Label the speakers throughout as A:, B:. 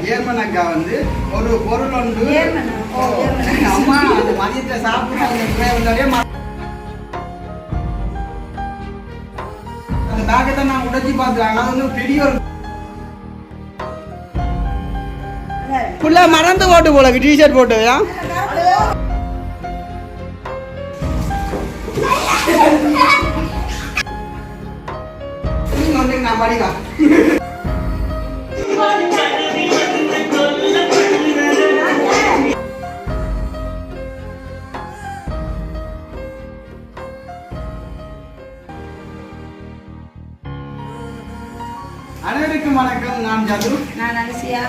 A: German அக்கா வந்து ஒரு பொருள் ஒன்று அம்மா அந்த மதியத்தை சாப்பிட்டு அந்த பேக்கத்தை நான் உடைச்சி பார்த்துறாங்க. அது வந்து பெரிய ஒரு ஃபுல்லாக மறந்து போட்டு போல டிஷர்ட் போட்டு நான் படிக்கா அனைவருக்கும் வணக்கம். நான் ஜது.
B: நான் அனுசியா.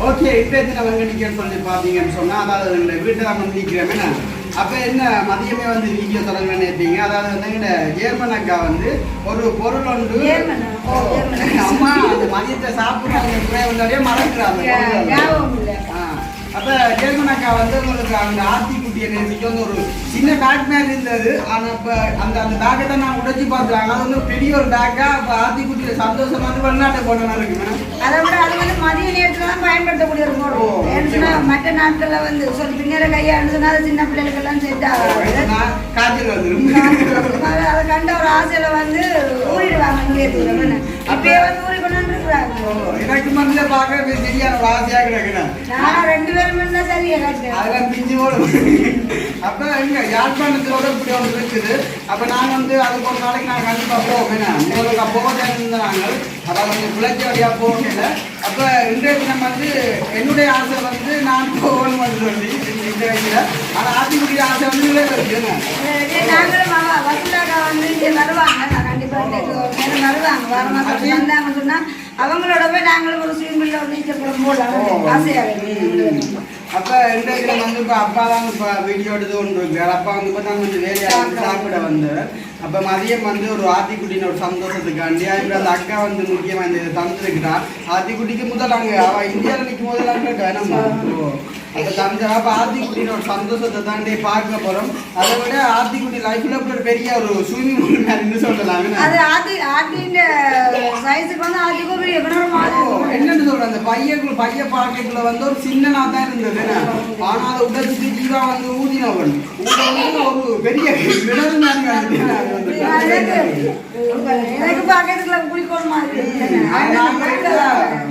A: ஓகே, இப்போ எத்தனை வெங்கடிக்கன்னு சொல்லி பார்த்தீங்கன்னு சொன்னால், அதாவது எங்களை வீட்டில் நம்ம நிற்கிறோமே. அப்போ என்ன மதியமே வந்து வீடியோ தொடங்கணும்னு நினைப்பீங்க. அதாவது வந்து எங்கள்ட ஜேர்மன் அக்கா வந்து ஒரு பொருள் ஒன்று அம்மா அந்த மதியத்தை சாப்பிட்டு அவங்க வந்தாலே மறக்கிறாங்க. அப்போ ஜேர்மன் அக்கா வந்து உங்களுக்கு அந்த ஆத்தி குட்டியை நினைச்சிட்டு வந்து ஒரு சின்ன பேக் மேலே இருந்தது. ஆனால் இப்போ அந்த அந்த பேக்கை தான் நான் உடைச்சி பார்த்துறாங்க. அது வந்து பெரிய ஒரு பேக்கா. இப்போ ஆத்தி குட்டியில் சந்தோஷம் வந்து வெளிநாட்டு போனா இருக்கு மேடம்.
B: அதை விட அது வந்து மதிய நேரத்தில் தான் பயன்படுத்தக்கூடிய ஒரு பொருள். ஏன்னா மற்ற நாட்களில் வந்து சொல்லி பின்னர கையாண்டு சொன்னால் அது சின்ன பிள்ளைகளுக்கெல்லாம் செட் ஆகும்.
A: காய்ச்சல் வந்துடும்.
B: அதை கண்ட ஒரு ஆசையில் வந்து ஊறிடுவாங்க. இங்கே அப்பயே வந்து ஊறி கொண்டு வந்துருக்குறாங்க.
A: எனக்கு மனதில் பார்க்க சரியான ஒரு ஆசையாக கிடக்குறேன்.
B: நான் 2 பேரும் தான் சரியா காட்டுறேன்.
A: அதெல்லாம் பிஞ்சு போடும். அப்போ இங்கே யாழ்ப்பாணத்தோட இப்படி ஒன்று இருக்குது. அப்போ நான் வந்து அதுக்கு ஒரு நாளைக்கு நான் கண்டிப்பாக போவேன். உங்களுக்கு போக இருந்தாங்க. அதாவது கொஞ்சம் பிள்ளைச்சி வழியாக போகல. அப்போ இன்றைய தினம் வந்து என்னுடைய ஆசை வந்து நான் போகணும்னு சொல்லி இந்த வயசில். ஆனால் ஆத்திக்குரிய ஆசை வந்து இருக்குங்க.
B: நாங்களும் வசூலாக்கா வந்து இங்கே வருவாங்க. நான் கண்டிப்பாக நேரம் வருவாங்க. வர மாதம் வந்தாங்கன்னு சொன்னால் அவங்களோட போய் நாங்களும் ஒரு ஸ்விம்மில் ஒரு நீச்சல் குளம் போடலாம் ஆசையாக.
A: அப்போ இன்றைய தினம் வந்து இப்போ அப்பா தான் இப்போ வீடியோ எடுத்து கொண்டு இருக்கார். அப்பா வந்து இப்போ நாங்கள் வந்து வேலையாக வந்து சாப்பிட வந்து அப்போ மதியம் வந்து ஒரு ஆத்திக்குட்டின்னு ஒரு சந்தோஷத்துக்காண்டி இப்போ அந்த அக்கா வந்து முக்கியமாக இந்த தந்துருக்கிறான். ஆத்திக்குட்டிக்கு முதல் அங்கே அவள் இந்தியாவில் நிற்கும் போதெல்லாம் நம்ம அப்போ தந்த அப்போ ஆத்திக்குட்டின்னு ஒரு சந்தோஷத்தை தாண்டி பார்க்க போகிறோம். அதை விட ஆத்திக்குட்டி லைஃப்பில் இப்போ ஒரு பெரிய ஒரு ஸ்விம்மிங் பூல் மாதிரி சொல்லலாம்.
B: அது ஆத்தின் சைஸுக்கு வந்து ஆத்திக்கு பெரிய
A: என்னென்னு சொல்கிறேன், அந்த பைய பாக்கெட்டில் வந்து ஒரு சின்னனாக தான் இருந்தது. ஆனால் அதை உடச்சிட்டு ஜீவா வந்து ஊதினவன் ஒரு பெரிய கிணறு
B: எனக்கு பாக்கெட்டுக்குள்ள குளிக்கோள் மாதிரி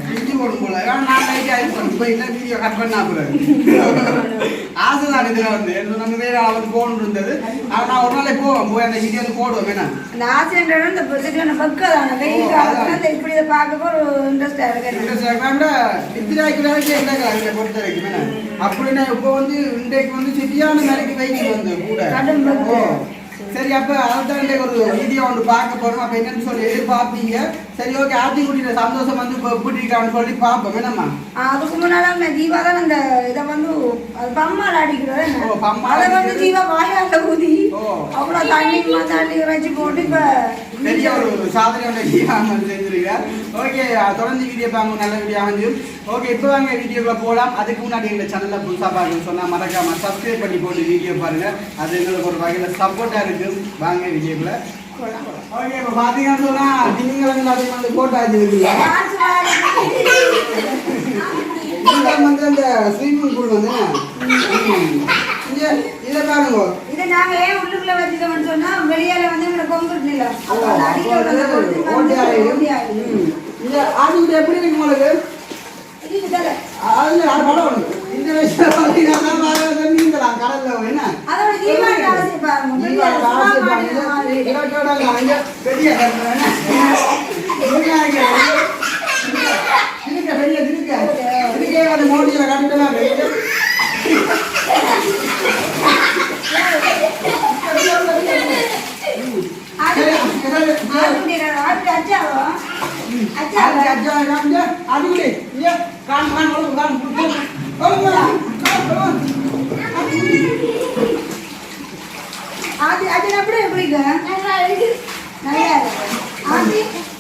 A: பிஞ்சு போடும் போல. நான் லைட்டாக ஆயிடுச்சு. இப்போ இல்லை வீடியோ கட் பண்ணா போகிறேன். ஆசைதான் இதில் வந்து நம்ம வேற அவன் போன் இருந்தது. ஆனால் நான் ஒரு நாளே போய் அந்த வீடியோ வந்து போடுவேன். வேணா
B: இந்த ஆசைன்றது இந்த பொசிட்டிவான பக்கம் இப்படி இதை பார்க்க ஒரு இன்ட்ரெஸ்டாக இருக்கு.
A: நித்திராய்க்கு என்ன பொறுத்த வைக்கும். அப்படின்னா இப்போ வந்து இன்றைக்கு வந்து சரியான நிலைக்கு வைக்க வந்து கூட சரி. அப்போ அதுதான் ஒரு வீடியோ ஒன்று பார்க்க போகிறோம். அப்போ என்னன்னு சொல்லி எதிர்பார்ப்பீங்க. சரி, ஓகே. ஆத்திக்குட்டியோட சந்தோஷம் வந்து இப்போ எப்படி இருக்கான்னு சொல்லி பார்ப்போம். என்னம்மா
B: அதுக்கு முன்னாடி ஜீவா தான் அந்த இதை வந்து பம்மால் அடிக்கிறோம். அதை வந்து ஜீவா வாயால ஊதி அவ்வளோ தண்ணி வச்சு போட்டு இப்போ
A: பெரிய ஒரு சாதனையோட ஜீவா வந்து செஞ்சிருக்கார். ஓகே, தொடர்ந்து வீடியோ பார்க்க நல்ல வீடியோ வந்து. ஓகே, இப்போ வாங்க வீடியோக்குள்ள போகலாம். அதுக்கு முன்னாடி எங்கள் சேனலில் புதுசாக பார்க்கணும்னு சொன்னால் மறக்காம சப்ஸ்கிரைப் பண்ணி போட்டு வீடியோ பாருங்கள். அது எங்களுக்கு ஒரு வகையில் சப்போர்ட்டாக இருக்குது. வாங்க வீடியோக்குள்ள. ஓகே, இப்போ பார்த்தீங்கன்னு சொன்னால் திங்கக்கிழமை அதிகமாக வந்து போட்டாச்சு இருக்குல்ல. வந்து அந்த ஸ்விம்மிங் பூல் வந்து இதை பாருங்க.
B: இதை நாங்க ஏன் உள்ளுக்குள்ள வச்சுட்டோம்னு சொன்னா வெளியால வந்து இந்த கொங்குட் நிலம்
A: ஆதிக்குட்டி எப்படி இருக்கு உங்களுக்கு? இந்த வயசுல நீங்களாம் கடல்ல என்ன பெரிய மோடியில கட்டுலாம்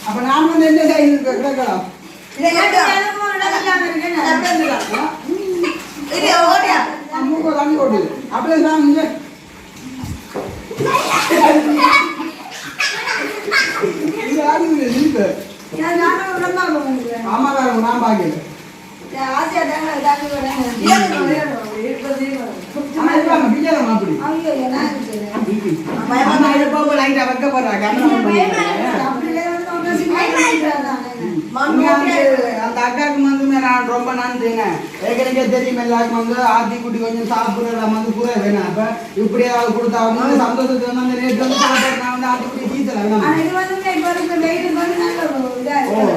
A: அப்ப நான் வந்து என்ன கிடைக்கலாம் தண்ணி ஓடுது அப்படியே சாங்க. ஆமா நான் பாக்கல அந்த அக்காவுக்கு வந்து நான் ரொம்ப நன்றிங்க. ஏற்கனவே தெரியும் எல்லாருக்கும் வந்து ஆத்தி குட்டி கொஞ்சம் சாப்பிடுற வந்து கூட வேணும். அப்ப இப்படியாவது கொடுத்தா வந்து சந்தோஷத்துக்கு வந்து அந்த ரேட் வந்து சாப்பிட்டு நான் வந்து ஆத்தி குட்டி தீத்தல வேணும்.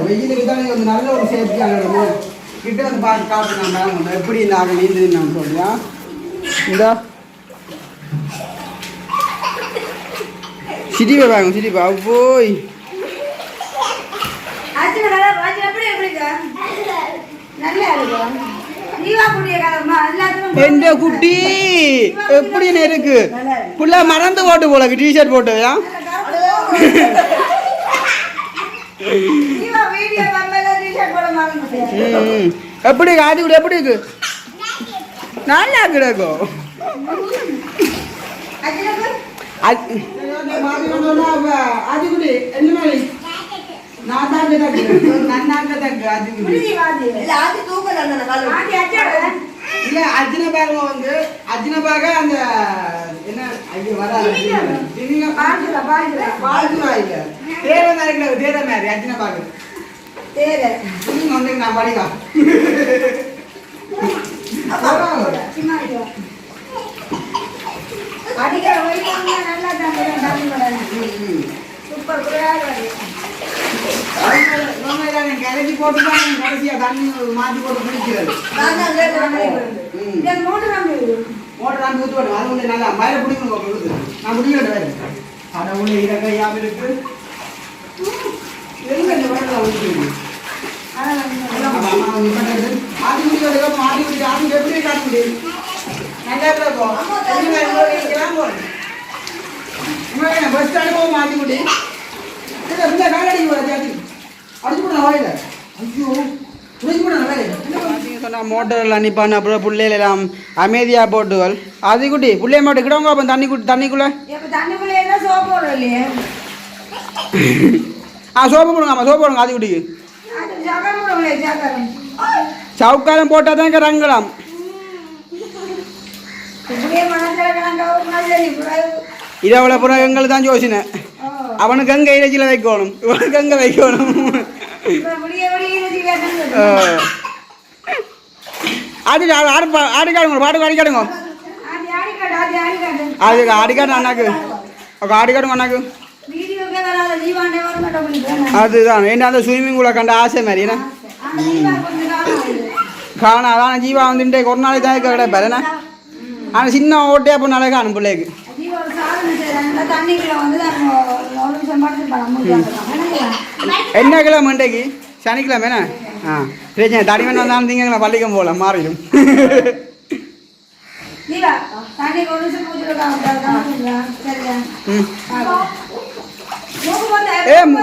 A: வெயிலுக்கு தான் வந்து நல்ல ஒரு சேஃப்டியாக கிட்ட வந்து பார்த்து காட்டுனாங்க எப்படி இந்த ஆக நீந்துன்னு நான் சொல்றியா இந்த சிரிப்பா வாங்க சிரிப்பா போய் எந்த குட்டி எப்படி இருக்கு புள்ள மறந்து போட்டு போல டிஷர்ட் போட்டுவியா எப்படி ஆதி குடி எப்படி இருக்கு நல்லா கிடக்கும் ஆதி குடி என்ன மாதிரி நான் தான் நன்னாங்க தங்க ஆதி குடி இல்ல அஜினபாக வந்து அஜினபாக அந்த என்ன ஐயோ வராது நீங்க பால்துரா இல்ல தேர மாதிரி தேர மாதிரி அஜினபாக தேர நீங்க வந்து நான் படிக்கா
B: அடிக்கிற வயிறு நல்லா தான் சூப்பர்
A: கரைச்சி போட்டுதான் கடைசியா தண்ணி மாற்றி போட்டு குடிக்கிறது மோட்டர் தான் ஊற்று போட்டு அது வந்து நல்லா மயில பிடிக்கணும் நான் பிடிக்கிட்டு வேறு அதை உள்ள இறக்கையாக இருக்கு ஆதி குடிக்க ஆதி குடி ஆதி எப்படி காட்ட முடியும் நல்லா இருக்கும் பஸ் ஸ்டாண்டு போகும் ஆதி குடி மோட்டரில் அனுப்பான அப்புறம் பிள்ளைகள் எல்லாம் அமைதியா போட்டுகள் அது குட்டி பிள்ளைய மட்டும் கிடவங்க அப்போ தண்ணிக்குள்ள சோப்பு போடுங்க சோப்பு போடுங்க அது குட்டிக்கு சவுக்காலம் போட்டால் தான் ரங்கலாம் இதை அவ்வளோ புறம் எங்களுக்கு தான் யோசனை அவனுக்கு அங்கே இறைச்சியில் வைக்கணும் இவனுக்கு அங்கே வைக்கணும் ஆடி ஆடிக்காடுங்க பாட்டு ஆடிக்காடுங்க அது ஆடிக்காடு அண்ணாக்கு ஆடிக்காடுங்க அண்ணாக்கு அதுதான் என்ன அந்த ஸ்விம்மிங் பூலை கண்ட ஆசை மாதிரி என்ன காணா அதான் ஜீவா வந்துட்டு ஒரு நாளைக்கு தான் கிடைப்பாரு என்ன ஆனால் சின்ன ஓட்டையா போனாலே காணும் பிள்ளைக்கு என்ன கிழமை இன்றைக்கு சனிக்கிழமை என்ன பிரச்சனை தடிமன் வந்தாலும் திங்கக்கிழமை பள்ளிக்கம் போகலாம் மாறிடும்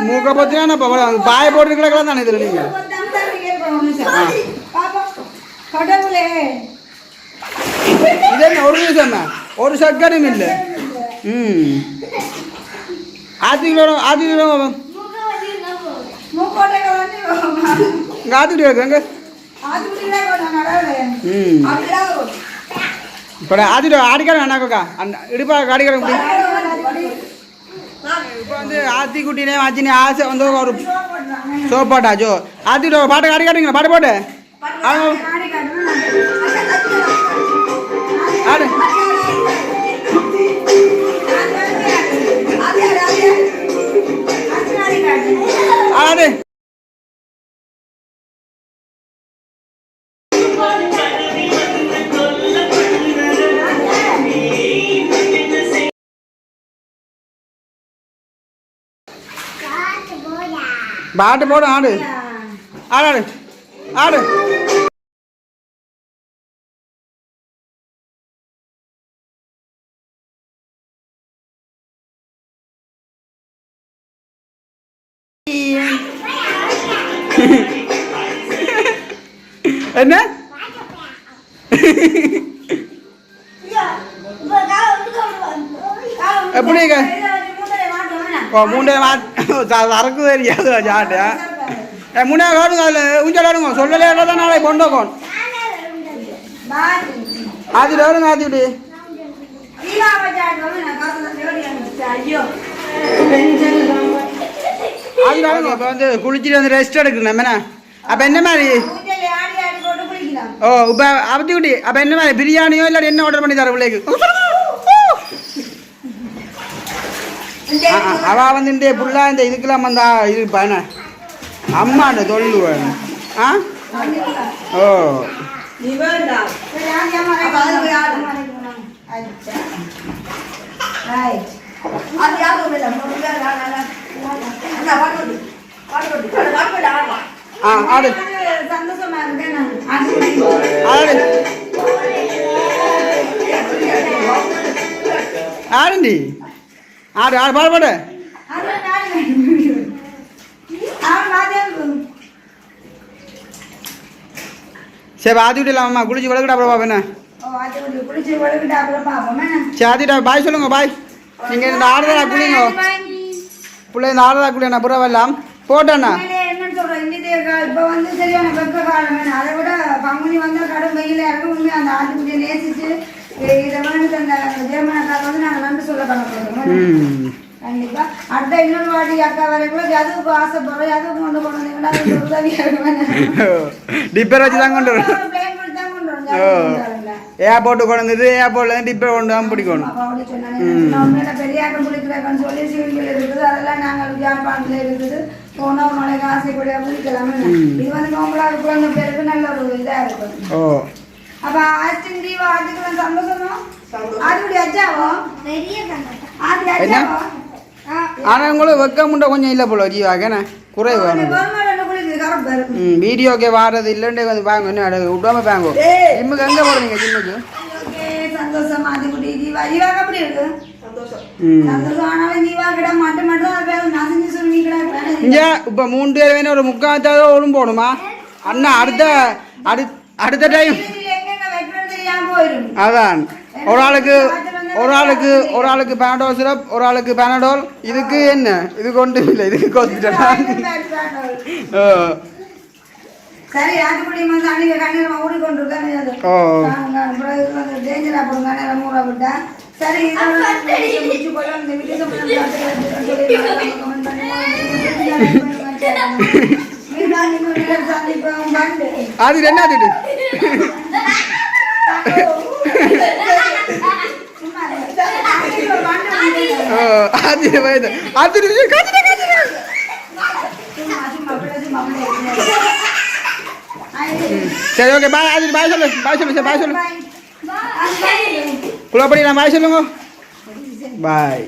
A: மூக்க பத்தினா பாய போட்டுருக்கலாம் தானே இதில் நீங்கள் இது என்ன ஒரு நிமிஷம் ஒரு சக்கரம் இல்லை ஆத்திக்கிலோ ஆத்திக்கிட்டு வைக்கங்க இப்போ ஆத்திட்டு ஆடிக்காரன் அண்ணாக்கா இடுப்பா ஆடிக்காரன் குட்டி இப்போ வந்து ஆத்திக்குட்டினே ஆச்சினே ஆசை வந்து ஒரு சோப்பாட்டாச்சோ ஆத்திட்டு பாட்டு ஆடிக்காட்டுங்களா பாட்டு போட்டு ஆடு ஆடு பாட்டு போடு ஆடு ஆடு ஆடு என்ன எப்படி மூண்டே சரக்கு தெரியாது சாட்டு மூணே காடுங்க அதில் ஊஞ்சல் ஆடுங்க சொல்லலே தான் நாளை கொண்டோக்கோன் ஆதி வருங்க ஆதி விடு ஆதி வருங்க இப்போ வந்து குளிச்சுட்டு வந்து ரெஸ்ட் எடுக்கணும் என்ன அப்போ என்ன மாதிரி ஓ இப்போ அவத்தி குட்டி அப்போ என்ன மாதிரி பிரியாணியோ இல்லாட்டி என்ன ஆர்டர் பண்ணி தர பிள்ளைக்கு அவ வந்து இந்த புள்ளா இந்த இதுக்கெல்லாம் வந்தா இருப்பான அம்மாண்ட தொழில் ஆ ஓ ஆடு ஆடு ஆடுண்டி ஆடு ஆடு பாடு பாடு சரி ஆதி விடலாமா குளிச்சு விளக்கிட்ட அப்புறம் பாப்பேண்ணா சரி ஆதிட்டா பாய் சொல்லுங்க பாய் நீங்கள் இந்த ஆடுறதா குளிங்க பிள்ளை இந்த ஆடுறதா குளிங்க நான் புறவா எல்லாம் போட்டேண்ணா
B: என்னன்னு சொல்றேன் இப்ப வந்து சரியான வெப்ப காலம் அதை விட பங்குனி வந்தா கடும் வெயில இறங்க அந்த ஆட்டுக்குட்டியை நேசிச்சு இதை வந்து அந்த ஜெர்மனக்காக வந்து நாங்கள் நன்றி சொல்ல பண்ண கண்டிப்பா அடுத்த இன்னொரு வாட்டி அக்கா வரைக்குள்ள எதுக்கு ஆசைப்படுறோம் எதுக்கு கொண்டு போனீங்கன்னா உதவியா இருக்கும்
A: டிப்பர் வச்சு தான் கொண்டு வரும் ஏர்போர்ட்டு கொண்டு வந்துட்டு ஏர்போர்ட்ல டிப்பர் கொண்டு தான் பிடிக்கணும்
B: பெரியாக்கம் பிடிக்கிறாங்கன்னு சொல்லி சிவிகள் இருக்குது அதெல்லாம் நாங்கள் வியாபாரத்துல இருக்குது போன ஒரு நாளைக்கு ஆசைப்படியா பிடிக்கலாமே இது வந்து நோம்பலாக குழந்தை பேருக்கு நல்ல ஒரு இதா இருக்கும்
A: ஓ
B: அப்ப ஆஸ்டின் தீவா அதுக்கெல்லாம் சந்தோஷமா அதுடைய அச்சாவோ ஆதி அச்சாவோ
A: ஆனா உங்களுக்கு வெக்க முண்டை கொஞ்சம் இல்லை போல ஜீவாக்கண்ணே குறைவு வேணும் வீடியோக்கே வாரது இல்லைன்னு வந்து பாங்க என்ன விடாம பாங்க ஜிம்முக்கு எங்க போறீங்க ஜிம்முக்கு
B: சந்தோஷம் ஆதி குட்டி தீவா தீவாக்கு அப்படி இருக்கு சந்தோஷம் ஆனாலும் தீவா கிட்ட மட்டும் மட்டும் நசிஞ்சு சொல்லி
A: இங்க இப்ப 3 பேர் வேணும் ஒரு 3/4 ஓடும் போடுமா அண்ணா அடுத்த டைம் அதான் ஒரு ஆளுக்கு பேனடோல் சிரப் ஒரு ஆளுக்கு பேனடோல் இதுக்கு என்ன இது கொண்டு இல்லை இதுக்கு கொத்துட்டேன்
B: சரி ஆட்டுக்குடி வந்து அன்னைக்கு கண்ணீர் ஓடிக்கொண்டிருக்காங்க டேஞ்சரா போடுங்க நேரம் மூட விட்டா சரி
A: அது என்ன சரி ஓகே பாய் அது பாய் சொல்லு குழப்படி நான் பாய் சொல்லுங்க பாய்